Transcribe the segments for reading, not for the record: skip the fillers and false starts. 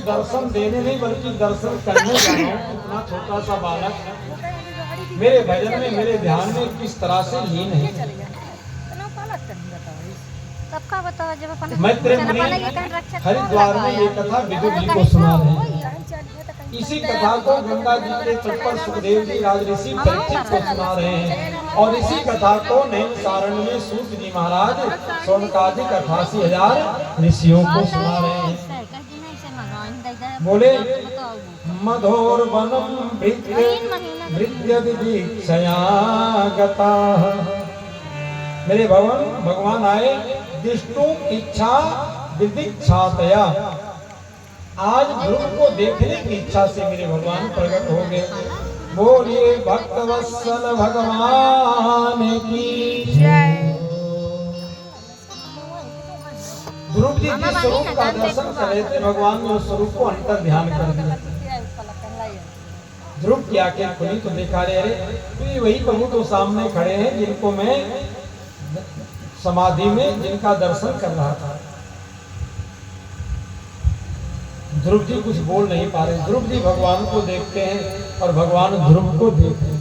दर्शन देने नहीं बल्कि दर्शन करने जा रहा हूँ। इतना छोटा सा बालक मेरे भजन में, मेरे ध्यान में किस तरह से लीन है। सबका बताओ जब अपन मैत्रेय मुनि हरिद्वार में ये कथा विदुर जी को सुना रहे हैं। इसी कथा को गंगा जी के तट पर सुखदेव जी राजऋषि परीक्षित को सुना रहे हैं और इसी कथा को नैमिषारण्य में सूत जी महाराज शौनकादिक 88,000 ऋषियों को सुना रहे हैं। बोले मधोर वनम भृत्य दीक्षया गता। मेरे भगवान आए दिष्टु इच्छा विदिक्षातया। आज ध्रुव को देखने की इच्छा से मेरे भगवान प्रकट हो गए। बोलिए भक्तवत्सल भगवान की जय। ध्रुव जी के स्वरूप का दर्शन कर रहे थे, भगवान ने उस स्वरूप को अंतर ध्यान कर दिया। ध्रुव की आंखें खुली तो देखा रहे तो ये वही प्रभु तो सामने खड़े हैं जिनको मैं समाधि में जिनका दर्शन कर रहा था। ध्रुव जी कुछ बोल नहीं पा रहे। ध्रुव जी भगवान को देखते हैं और भगवान ध्रुव को देखते हैं।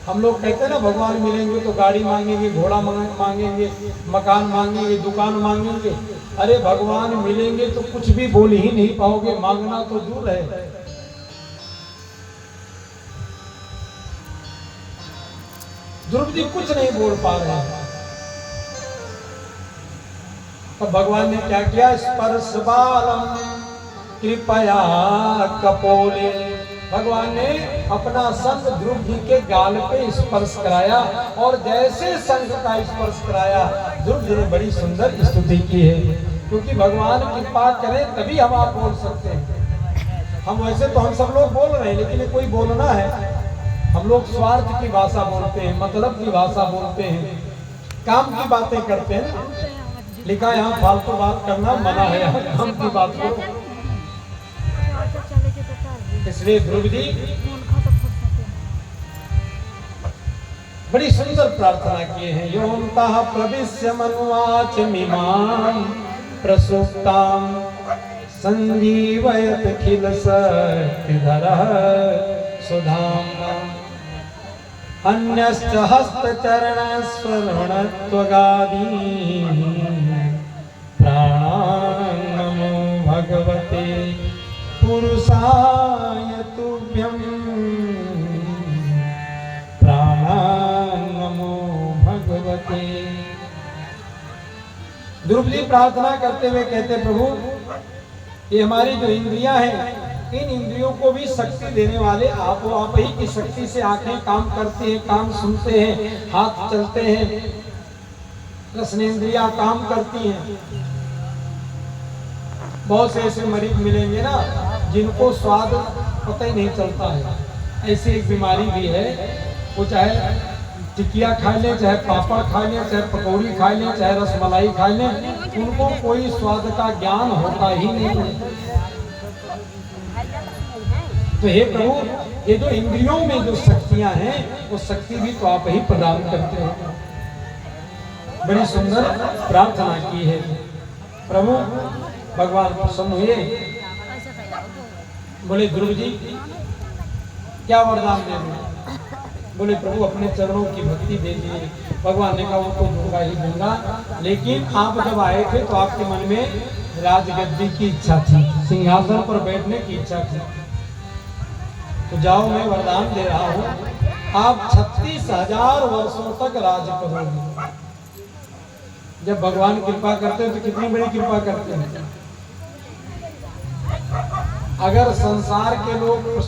हम लोग कहते हैं ना भगवान मिलेंगे तो गाड़ी मांगेंगे, घोड़ा मांगेंगे, मकान मांगेंगे, दुकान मांगेंगे। अरे भगवान मिलेंगे तो कुछ भी बोल ही नहीं पाओगे, मांगना तो दूर है। ध्रुव जी कुछ नहीं बोल पा रहे हैं। तो भगवान ने क्या किया? स्पर्श बालम कृपया कपोले। भगवान ने अपना संग ध्रुव जी के गाल पे स्पर्श कराया और जैसे संग का स्पर्श कराया ध्रुव जी ने बड़ी सुंदर स्तुति की है। क्योंकि भगवान कृपा करें तभी हम आप बोल सकते हैं। हम वैसे तो हम सब लोग बोल रहे हैं लेकिन कोई बोलना है। हम लोग स्वार्थ की भाषा बोलते हैं, मतलब की भाषा बोलते हैं, काम की बातें करते हैं। लिखा है यहाँ फालतू बात करना मना है, काम की बात करो। इसलिए ध्रुव जी बड़ी सुंदर प्रार्थना किए हैं। योऽन्तः प्रविश्य मनुवाच मिमां प्रसुप्तां संजीवयत खिल शक्तिधरः सुधाम्ना अन्यश्च हस्तचरण स्वर्णत्वगादी प्राणान् नमो भगवते पुरुषाय तुभ्यं प्राणान् नमो भगवते। ध्रुव जी प्रार्थना करते हुए कहते प्रभु ये हमारी जो इंद्रियां हैं इन इंद्रियों को भी शक्ति देने वाले आप हो। आप ही की शक्ति से आंखें काम करती हैं, काम सुनते हैं, हाथ चलते हैं, रसनेंद्रियां काम करती हैं। बहुत से ऐसे मरीज मिलेंगे ना जिनको स्वाद पता ही नहीं चलता है। ऐसी एक बीमारी भी है। वो चाहे टिकिया खा लें, चाहे पापड़ खा लें, चाहे पकौड़ी खा लें, चाहे रसमलाई खा लें, उनको कोई स्वाद का ज्ञान होता ही नहीं है। तो हे प्रभु ये जो इंद्रियों में जो शक्तियां हैं वो शक्ति भी तो आप ही प्रदान करते हो। बड़ी सुंदर प्रार्थना की है। प्रभु भगवान प्रसन्न हुए। बोले ध्रुव जी क्या वरदान देंगे? बोले प्रभु अपने चरणों की भक्ति दे दिए। भगवान ने कहा वो तो दूंगा ही दूंगा, लेकिन आप जब आए थे तो आपके मन में राजगद्दी की इच्छा थी, सिंहासन पर बैठने की इच्छा थी। तो जाओ मैं वरदान दे रहा हूँ आप 36,000 वर्षों तक राज करोगे। जब भगवान कृपा करते हैं तो कितनी बड़ी कृपा करते हैं। अगर संसार के लोग